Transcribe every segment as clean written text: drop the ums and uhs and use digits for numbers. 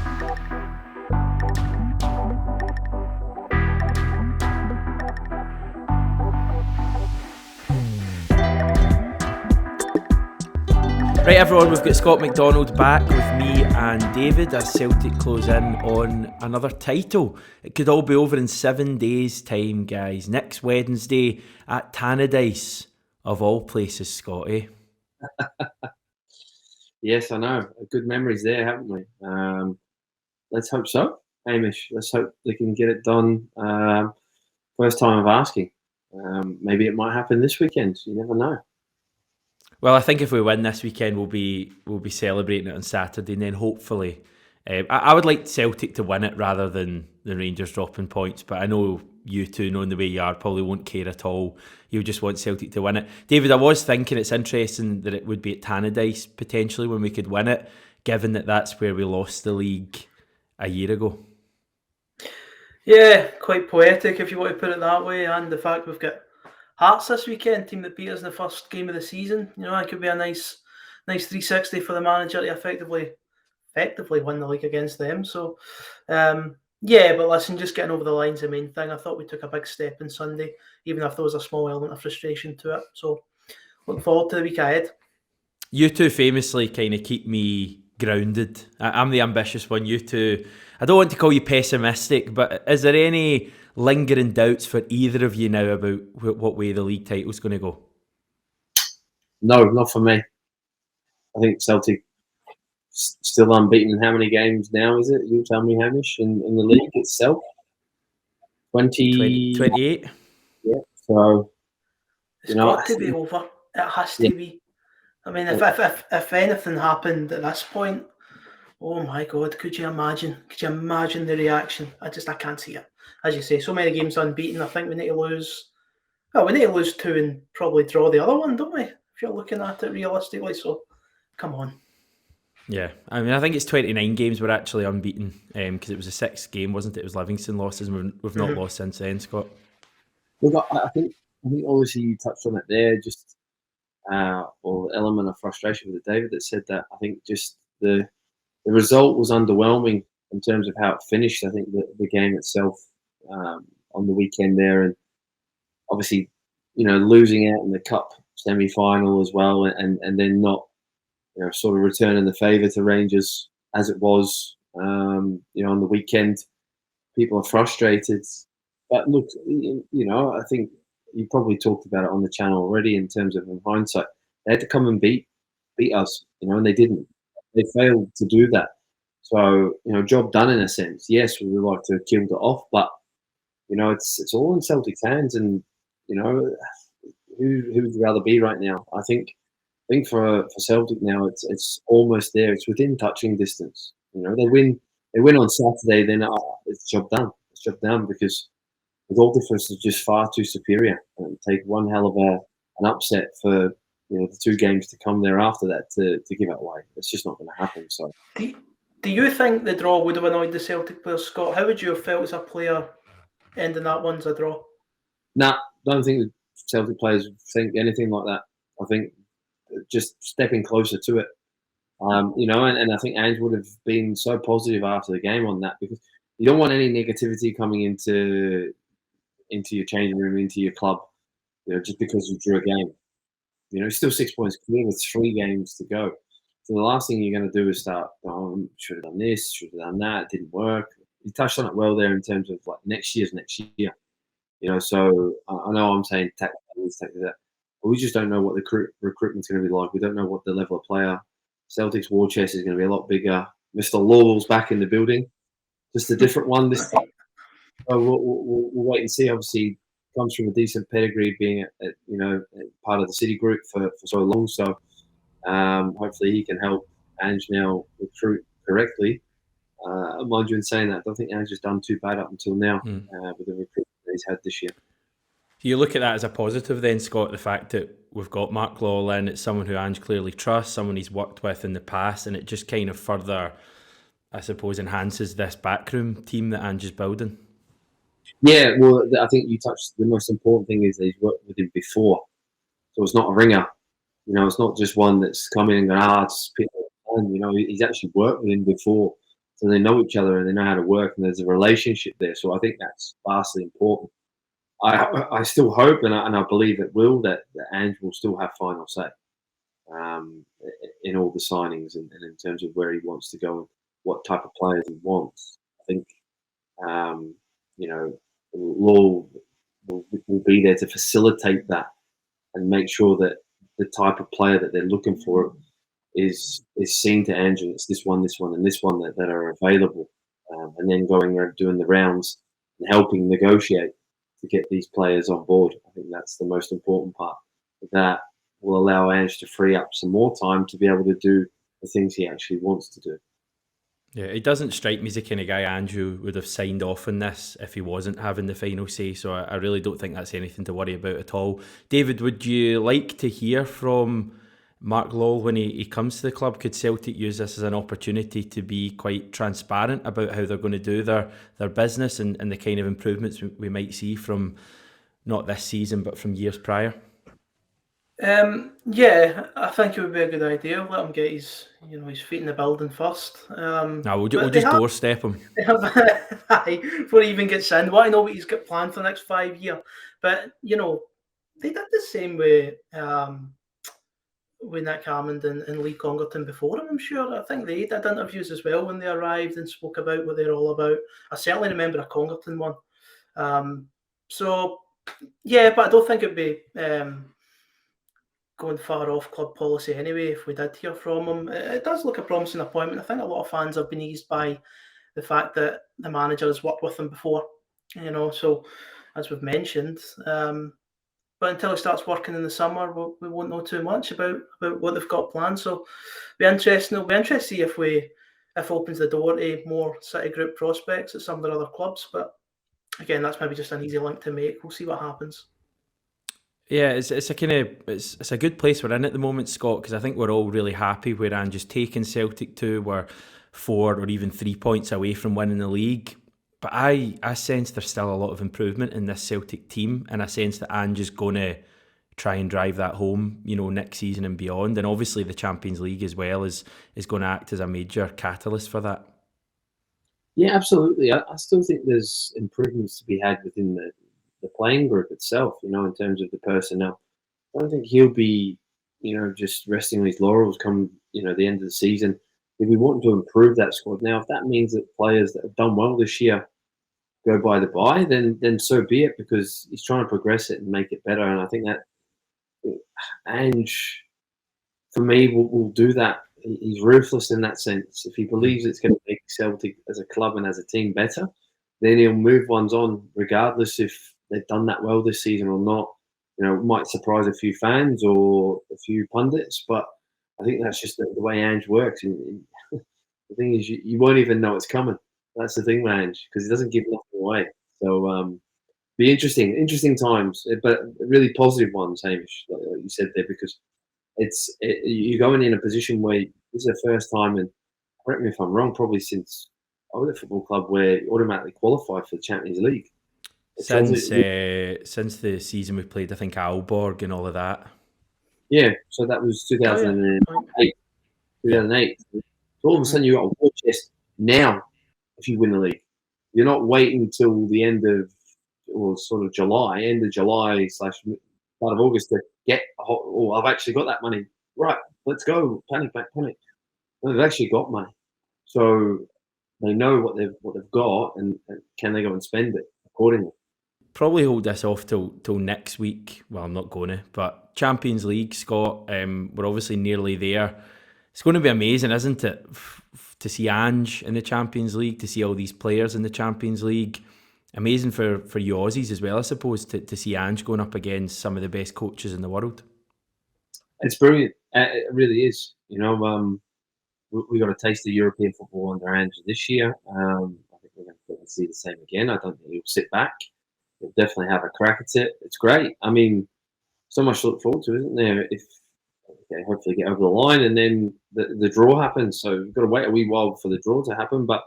Right, everyone, we've got Scott McDonald back with me and David as Celtic close in on another title. It could all be over in 7 days' time, guys. Next Wednesday at Tynecastle, of all places, Scotty. Yes, I know. Good memories there, haven't we? Let's hope so, Hamish. Let's hope they can get it done. First time of asking. Maybe it might happen this weekend. You never know. Well, I think if we win this weekend, we'll be celebrating it on Saturday, and then hopefully, I would like Celtic to win it rather than the Rangers dropping points. But I know you two, knowing the way you are, probably won't care at all. You just want Celtic to win it. David, I was thinking it's interesting that it would be at Tannadice potentially when we could win it, given that that's where we lost the league a year ago. Yeah, quite poetic if you want to put it that way, and the fact we've got Hearts this weekend, team that beat us in the first game of the season. You know, it could be a nice 360 for the manager to effectively win the league against them. So, yeah, but listen, just getting over the line's the main thing. I thought we took a big step on Sunday, even if there was a small element of frustration to it. So, looking forward to the week ahead. You two famously kind of keep me grounded. I'm the ambitious one. You two, I don't want to call you pessimistic, but is there any lingering doubts for either of you now about what way the league title's going to go? No, not for me. I think Celtic still unbeaten. How many games now is it? You tell me, Hamish, in the league itself? 28. Yeah, so it's got to be over. It has to be. I mean, if anything happened at this point, oh my God, could you imagine? Could you imagine the reaction? I can't see it. As you say, so many games unbeaten. I think we need to lose. Well, we need to lose 2 and probably draw the other one, don't we? If you're looking at it realistically, so come on. Yeah, I mean, I think it's 29 games we're actually unbeaten because it was a 6th game, wasn't it? It was Livingston losses, and we've not lost since then, Scott. Look, I think obviously you touched on it there, just or the element of frustration with David that said that. I think just the result was underwhelming in terms of how it finished. I think the game itself on the weekend there, and obviously, you know, losing out in the cup semi-final as well, and then not, you know, sort of returning the favour to Rangers as it was, you know, on the weekend. People are frustrated, but look, you know, I think you probably talked about it on the channel already in terms of, in hindsight, they had to come and beat us, you know, and they didn't. They failed to do that. So, you know, job done in a sense. Yes, we would like to have killed it off, but, you know, it's all in Celtic's hands, and, you know, who would you rather be right now? I think for Celtic now, it's almost there. It's within touching distance. You know, they win on Saturday, then it's job done. It's job done because the goal difference is just far too superior. And it would take one hell of an upset for, you know, the 2 games to come thereafter that to give it away. It's just not going to happen. So, do you think the draw would have annoyed the Celtic players, Scott? How would you have felt as a player ending that one as a draw? Nah, don't think the Celtic players think anything like that. I think just stepping closer to it, you know, and I think Ange would have been so positive after the game on that, because you don't want any negativity coming into your changing room, into your club, you know, just because you drew a game. You know, still 6 points clear with 3 games to go. So the last thing you're going to do is start, oh, should have done this, should have done that, it didn't work. You touched on it well there in terms of like next year. You know, so I know I'm saying tactic that, but we just don't know what the recruitment's going to be like. We don't know what the level of player. Celtic's war chest is going to be a lot bigger. Mr. Lawlor's back in the building, just a different one this time. So we'll wait and see. Obviously, comes from a decent pedigree, being you know, part of the City group for so long. So hopefully he can help Ange now recruit correctly. Mind you, in saying that, I don't think Ange has done too bad up until now with the recruitment that he's had this year. You look at that as a positive then, Scott, the fact that we've got Mark Lawlor in, it's someone who Ange clearly trusts, someone he's worked with in the past, and it just kind of further, I suppose, enhances this backroom team that Ange is building. Yeah, well, I think you touched the most important thing is that he's worked with him before. So it's not a ringer. You know, it's not just one that's come in and gone, it's people. You know, he's actually worked with him before so they know each other and they know how to work, and there's a relationship there. So I think that's vastly important. I still hope, and I believe it will, that Ange will still have final say in all the signings and in terms of where he wants to go and what type of players he wants. I think Law will be there to facilitate that and make sure that the type of player that they're looking for is seen to Ange, and it's this one, and this one that are available, and then going around doing the rounds and helping negotiate to get these players on board. I think that's the most important part. That will allow Ange to free up some more time to be able to do the things he actually wants to do. Yeah, it doesn't strike me as the kind of guy Andrew would have signed off on this if he wasn't having the final say, so I really don't think that's anything to worry about at all. David, would you like to hear from Mark Lawlor when he comes to the club? Could Celtic use this as an opportunity to be quite transparent about how they're going to do their business and the kind of improvements we might see from not this season but from years prior? Yeah, I think it would be a good idea. Let him get his feet in the building first. No, we'll just doorstep him. Before he even gets in. Well, I know what he's got planned for the next 5 years. But, they did the same with Nick Hammond and Lee Congerton before him, I'm sure. I think they did interviews as well when they arrived and spoke about what they're all about. I certainly remember a Congerton one. So, yeah, but I don't think it'd be going far off club policy anyway if we did hear from him. It does look a promising appointment. I think a lot of fans have been eased by the fact that the manager has worked with them before, so as we've mentioned. But until he starts working in the summer, we won't know too much about what they've got planned. So it'll be interesting to see if it opens the door to more City Group prospects at some of their other clubs. But again, that's maybe just an easy link to make. We'll see what happens. Yeah, it's a good place we're in at the moment, Scott, because I think we're all really happy where Ange is taking Celtic to. We're 4 or even 3 points away from winning the league. But I sense there's still a lot of improvement in this Celtic team, and I sense that Ange is going to try and drive that home, next season and beyond. And obviously the Champions League as well is going to act as a major catalyst for that. Yeah, absolutely. I still think there's improvements to be had within the playing group itself, in terms of the personnel. I don't think he'll be, just resting on his laurels come, the end of the season. If we want to improve that squad now, if that means that players that have done well this year go by the by, then so be it, because he's trying to progress it and make it better. And I think that Ange, for me, will do that. He's ruthless in that sense. If he believes it's going to make Celtic as a club and as a team better, then he'll move ones on, regardless if they've done that well this season or not. It might surprise a few fans or a few pundits, but I think that's just the way Ange works. And the thing is, you won't even know it's coming. That's the thing with Ange, because he doesn't give nothing away. So, be interesting times, but really positive ones, Hamish, like you said there, because you're going in a position where this is the first time, and correct me if I'm wrong, probably since I was at a football club where you automatically qualified for the Champions League. Since the season we played, I think, Aalborg and all of that. Yeah, so that was 2008. 2008. So all of a sudden you got a war chest now if you win the league. You're not waiting till the end of, or sort of July / start of August to get, I've actually got that money. Right, let's go. Panic. Well, they've actually got money. So they know what they've got, and can they go and spend it accordingly. Probably hold this off till next week. Well, I'm not going to, but Champions League, Scott, we're obviously nearly there. It's going to be amazing, isn't it, to see Ange in the Champions League, to see all these players in the Champions League. Amazing for you Aussies as well, I suppose, to see Ange going up against some of the best coaches in the world. It's brilliant. It really is. We got a taste of European football under Ange this year. I think we're going to see the same again. I don't think he'll sit back. He'll definitely have a crack at it. It's great. I mean, so much to look forward to, isn't there? If hopefully get over the line, and then the draw happens. So you've got to wait a wee while for the draw to happen. But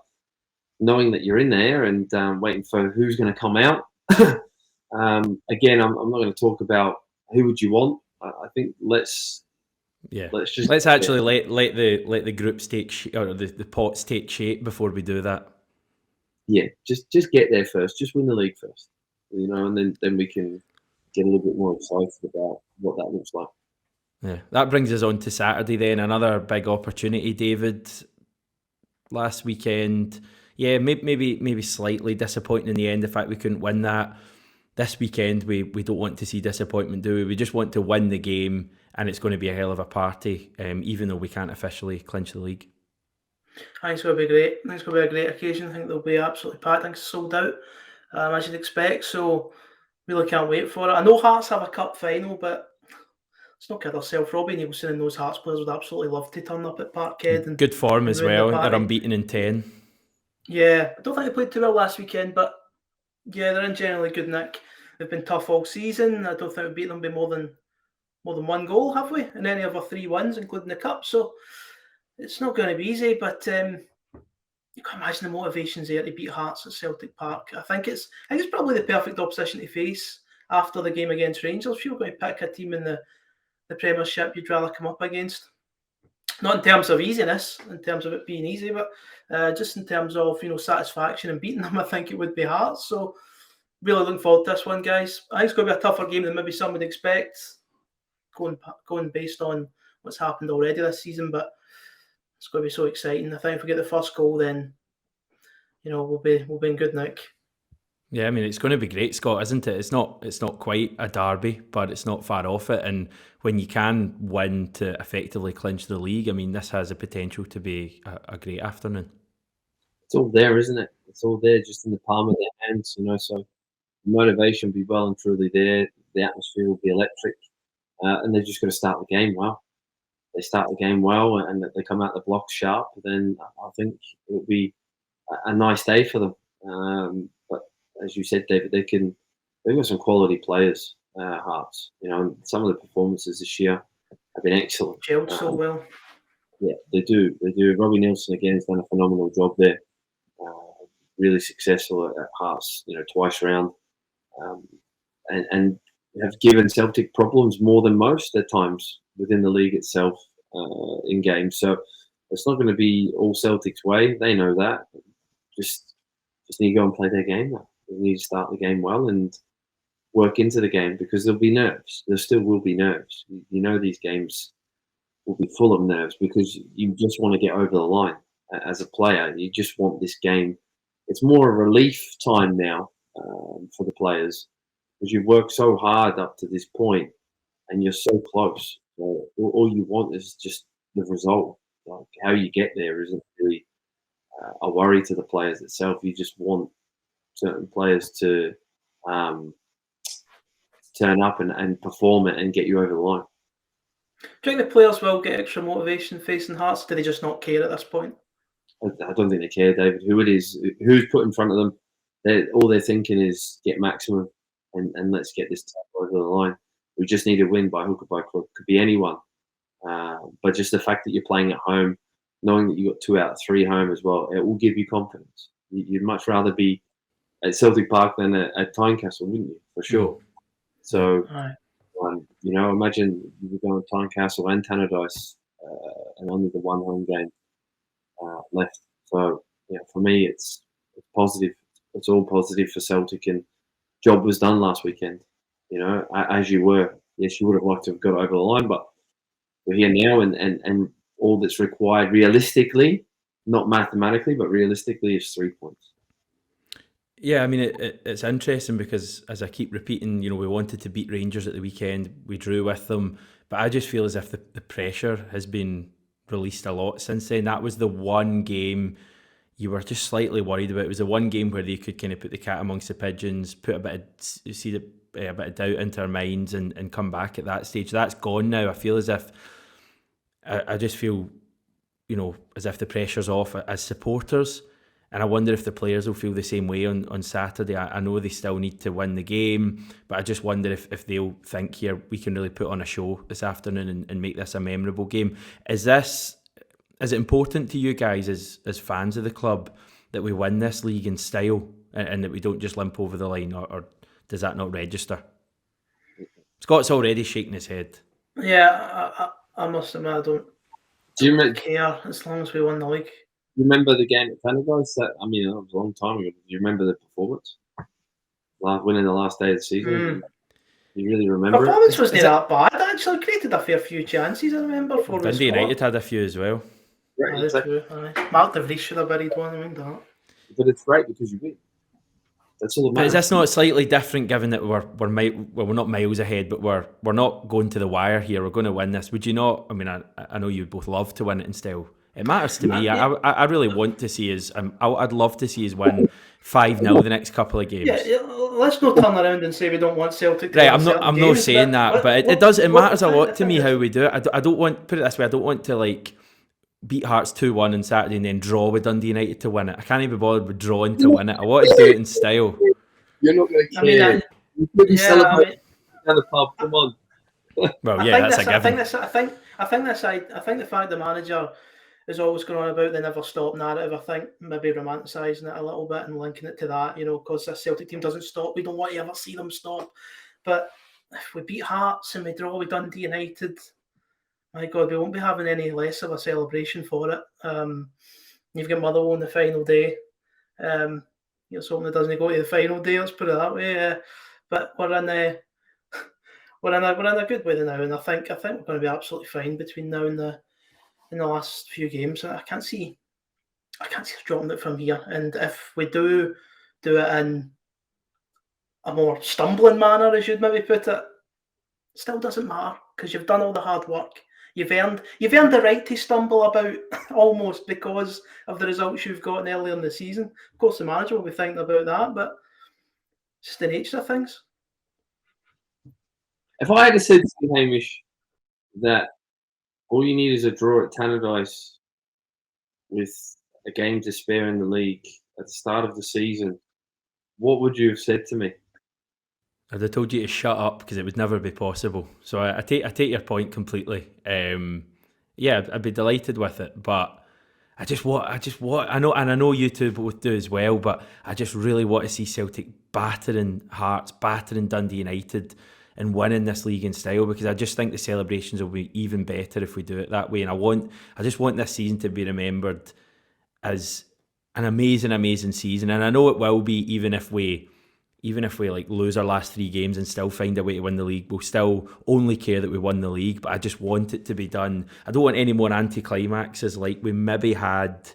knowing that you're in there and waiting for who's going to come out. Again, I'm not going to talk about who would you want. I think let's Yeah, Let's actually let the groups or the pots take shape before we do that. Yeah, just get there first. Just win the league first, and then we can get a little bit more excited about what that looks like. Yeah, that brings us on to Saturday then. Another big opportunity, David. Last weekend, yeah, maybe slightly disappointing in the end. The fact we couldn't win that. This weekend, we don't want to see disappointment, do we? We just want to win the game, and it's going to be a hell of a party, even though we can't officially clinch the league. I think it's going to be great. I think it's going to be a great occasion. I think they'll be absolutely packed. I think it's sold out, as you'd expect. So really can't wait for it. I know Hearts have a cup final, but let's not kid ourselves. Robbie Nielsen and those Hearts players would absolutely love to turn up at Parkhead. And good form as well. They're unbeaten in 10. Yeah, I don't think they played too well last weekend, but yeah, they're in generally good nick. They've been tough all season. I don't think we beat them by more than one goal, have we? In any of our 3 wins, including the cup. So it's not going to be easy, but you can imagine the motivations there to beat Hearts at Celtic Park. I think it's probably the perfect opposition to face after the game against Rangers. If you were going to pick a team in the Premiership you'd rather come up against, not in terms of easiness, in terms of it being easy, but just in terms of satisfaction and beating them, I think it would be Hearts. So really looking forward to this one, guys. I think it's going to be a tougher game than maybe some would expect, going based on what's happened already this season, but it's going to be so exciting. I think if we get the first goal, then we'll be in good nick. Yeah, I mean, it's going to be great, Scott, isn't it? It's not quite a derby, but it's not far off it. And when you can win to effectively clinch the league, I mean, this has the potential to be a great afternoon. It's all there, isn't it? It's all there, just in the palm of their hands, So motivation will be well and truly there. The atmosphere will be electric, and they're just going to start the game well. They start the game well, and they come out the block sharp. Then I think it'll be a nice day for them. But as you said, David, they've got some quality players. Hearts, and some of the performances this year have been excellent. Gelled so well. Yeah, they do. Robbie Nielsen again has done a phenomenal job there. Really successful at Hearts, twice round, and have given Celtic problems more than most at times within the league itself in games. So it's not going to be all Celtic's way. They know that. Just need to go and play their game now. They need to start the game well and work into the game, because there'll be nerves. There still will be nerves. These games will be full of nerves because you just want to get over the line as a player. You just want this game. It's more a relief time now for the players, because you've worked so hard up to this point and you're so close. So all you want is just the result. Like, how you get there isn't really a worry to the players itself. You just want certain players to turn up and perform it and get you over the line. Do you think the players will get extra motivation facing Hearts? Do they just not care at this point? I don't think they care, David. Who it is, who's put in front of them, all they're thinking is get maximum and let's get this over the line. We just need to win by hook or by crook. Could be anyone. But just the fact that you're playing at home, knowing that you got 2 out of 3 home as well, it will give you confidence. You'd much rather be at Celtic Park than at Tynecastle, wouldn't you? For sure. So, imagine you were going to Tynecastle and Tannadice and only the 1 home game left. So, for me, it's positive. It's all positive for Celtic, and job was done last weekend. As you were. Yes, you would have liked to have got over the line, but we're here now, and all that's required realistically, not mathematically, but realistically, is 3 points. Yeah, I mean, it's interesting because, as I keep repeating, we wanted to beat Rangers at the weekend. We drew with them, but I just feel as if the pressure has been released a lot since then. That was the one game you were just slightly worried about. It was the one game where they could kind of put the cat amongst the pigeons, put a bit of doubt into our minds and come back at that stage. That's gone now. I feel as if, I just feel, as if the pressure's off as supporters. And I wonder if the players will feel the same way on Saturday. I know they still need to win the game, but I just wonder if they'll think, here, we can really put on a show this afternoon and make this a memorable game. Is it important to you guys as fans of the club that we win this league in style and that we don't just limp over the line, or does that not register? Scott's already shaking his head. Yeah, I must admit, I don't Do you care as long as we won the league. remember the game at Tynecastle? That was a long time ago. Do you remember the performance? Winning the last day of the season. You really remember Performance it? wasn't that bad. I actually created a fair few chances, I remember, for Dundee United had a few as well. Right, exactly. Mark de Vries should have buried one, I mean that. But it's great because you win. That's all that But matters. is this not slightly different, given that we're not miles ahead, but we're not going to the wire here? We're going to win this. Would you not? I mean, I know you both love to win it, and still, it matters to me. I really want to see us. I'd love to see us win 5-0 the next couple of games. Yeah, let's not turn around and say we don't want Celtic to Right, win certain I'm games, not saying that, but it does. It matters a lot to me how we do it. I don't want, put it this way, I don't want to like beat Hearts 2-1 on Saturday and then draw with Dundee United to win it. I can't even be bothered with drawing to win it. I want to do it in style. You're not going to care. You couldn't celebrate down the pub. Come on. Well, yeah, that's a given. I think the fact the manager is always going on about the never stop narrative. I think maybe romanticising it a little bit and linking it to that, because this Celtic team doesn't stop. We don't want to ever see them stop. But if we beat Hearts and we draw with Dundee United, my God, we won't be having any less of a celebration for it. You've got Motherwell on the final day. It's hoping it doesn't go to the final day. Let's put it that way. But we're in a good way now, and I think we're going to be absolutely fine between now and the last few games. I can't see us dropping it from here. And if we do it in a more stumbling manner, as you'd maybe put it, still doesn't matter because you've done all the hard work. You've earned the right to stumble about almost because of the results you've gotten earlier in the season. Of course, the manager will be thinking about that, but it's just the nature of things. If I had said to you, Hamish, that all you need is a draw at Tannadice with a game to spare in the league at the start of the season, what would you have said to me? I'd have told you to shut up because it would never be possible. So I take your point completely. Yeah, I'd be delighted with it, but I know you two both do as well, but I just really want to see Celtic battering Hearts, battering Dundee United, and winning this league in style, because I just think the celebrations will be even better if we do it that way. And I just want this season to be remembered as an amazing season, and I know it will be, even if we like lose our last 3 games and still find a way to win the league. We'll still only care that we won the league, but I just want it to be done. I don't want any more anticlimaxes like we maybe had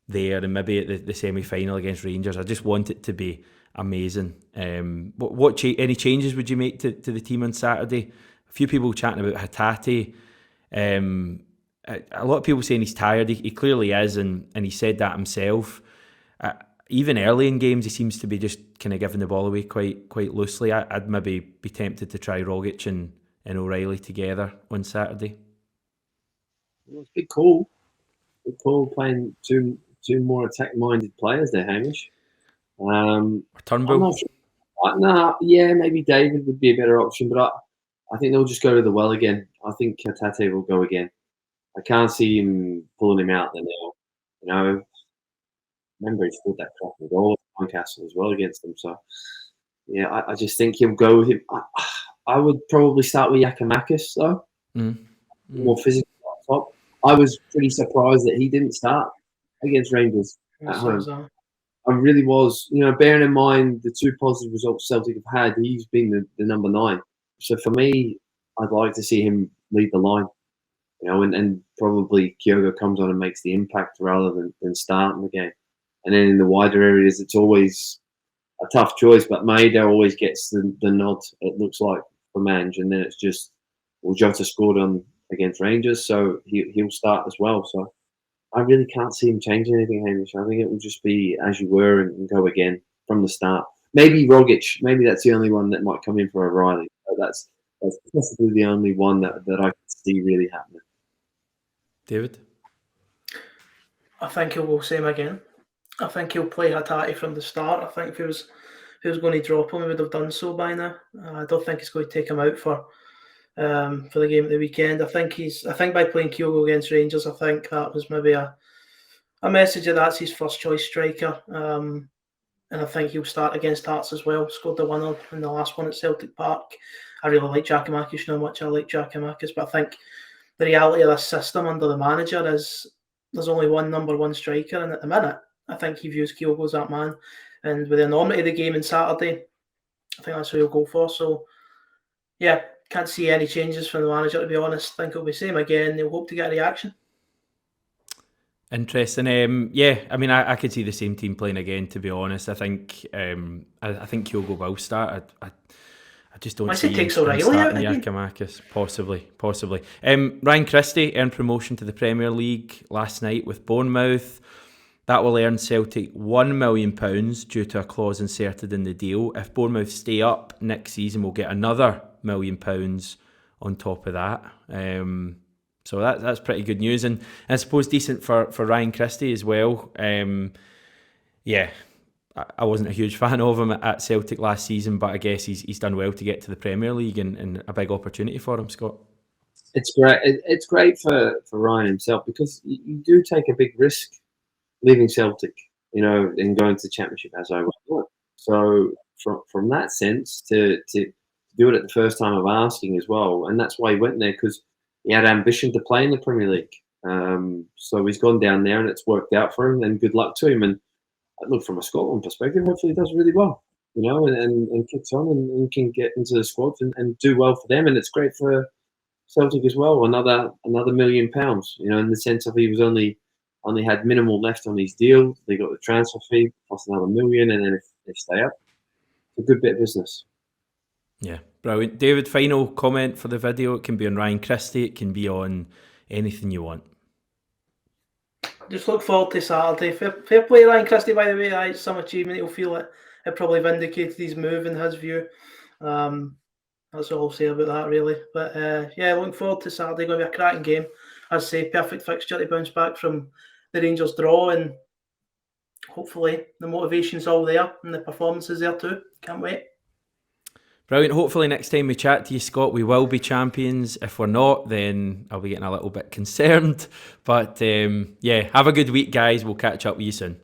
there and maybe at the semi-final against Rangers. I just want it to be amazing. Any changes would you make to the team on Saturday? A few people chatting about Hatate. A lot of people saying he's tired. He clearly is, and he said that himself. Even early in games, he seems to be just kind of giving the ball away quite loosely. I'd maybe be tempted to try Rogic and O'Reilly together on Saturday. Well, it's a big call. Big call playing two more attack-minded players there, Hamish. Turnbull? I'm not sure. Yeah, maybe David would be a better option, but I think they'll just go to the well again. I think Hatate will go again. I can't see him pulling him out there now. Remember, he scored that cracking goal at Tynecastle as well against them. So, yeah, I just think he'll go with him. I would probably start with Giakoumakis, though. More physical up top. I was pretty surprised that he didn't start against Rangers at home. I really was. Bearing in mind the 2 positive results Celtic have had, he's been the number 9. So, for me, I'd like to see him lead the line. And probably Kyogo comes on and makes the impact rather than starting the game. And then in the wider areas, it's always a tough choice, but Maeda always gets the nod, it looks like, for Mange. And then it's just, Jota scored on against Rangers, so he'll start as well. So I really can't see him changing anything, Hamish. I think it will just be as you were and go again from the start. Maybe Rogic, maybe that's the only one that might come in for O'Reilly. But that's possibly the only one that I can see really happening. David? I think he'll go same again. I think he'll play Hatate from the start. I think if he was going to drop him, he would have done so by now. I don't think he's going to take him out for the game at the weekend. I think by playing Kyogo against Rangers, I think that was maybe a message that that's his first choice striker. And I think he'll start against Hearts as well. Scored the winner in the last one at Celtic Park. I really like Giakoumakis. You know how much I like Giakoumakis, but I think the reality of this system under the manager is there's only one number one striker, and at the minute, I think he views Kyogo as that man. And with the enormity of the game on Saturday, I think that's who he'll go for. So, yeah, can't see any changes from the manager, to be honest. I think it'll be the same again. They'll hope to get a reaction. Interesting. Yeah, I mean, I could see the same team playing again, to be honest. I think I think Kyogo will start. I just don't see him starting Giakoumakis. Possibly. Ryan Christie earned promotion to the Premier League last night with Bournemouth. That will earn Celtic £1 million due to a clause inserted in the deal. If Bournemouth stay up next season, we'll get another £1 million on top of that. So that's pretty good news, and I suppose decent for Ryan Christie as well. Yeah, I wasn't a huge fan of him at Celtic last season, but I guess he's done well to get to the Premier League, and a big opportunity for him, Scott. It's great. It's great for Ryan himself, because you do take a big risk leaving Celtic, and going to the Championship as I was. So from that sense, to do it at the first time of asking as well, and that's why he went there, because he had ambition to play in the Premier League. So he's gone down there, and it's worked out for him. And good luck to him. And look, from a Scotland perspective, hopefully he does really well, and kicks on and can get into the squad and do well for them. And it's great for Celtic as well. Another £1 million, in the sense of he was only had minimal left on his deal. They got the transfer fee plus another £1 million, and then if they stay up, it's a good bit of business. Yeah, brilliant. David, final comment for the video. It can be on Ryan Christie, it can be on anything you want. Just look forward to Saturday. Fair play, Ryan Christie, by the way. It's some achievement. He'll feel it probably vindicated his move in his view. That's all I'll say about that, really. But yeah, looking forward to Saturday. Going to be a cracking game. As I say, perfect fixture to bounce back from the Rangers draw, and hopefully the motivation's all there and the performance is there too. Can't wait. Brilliant. Hopefully next time we chat to you, Scott, we will be champions. If we're not, then I'll be getting a little bit concerned. But yeah, have a good week, guys. We'll catch up with you soon.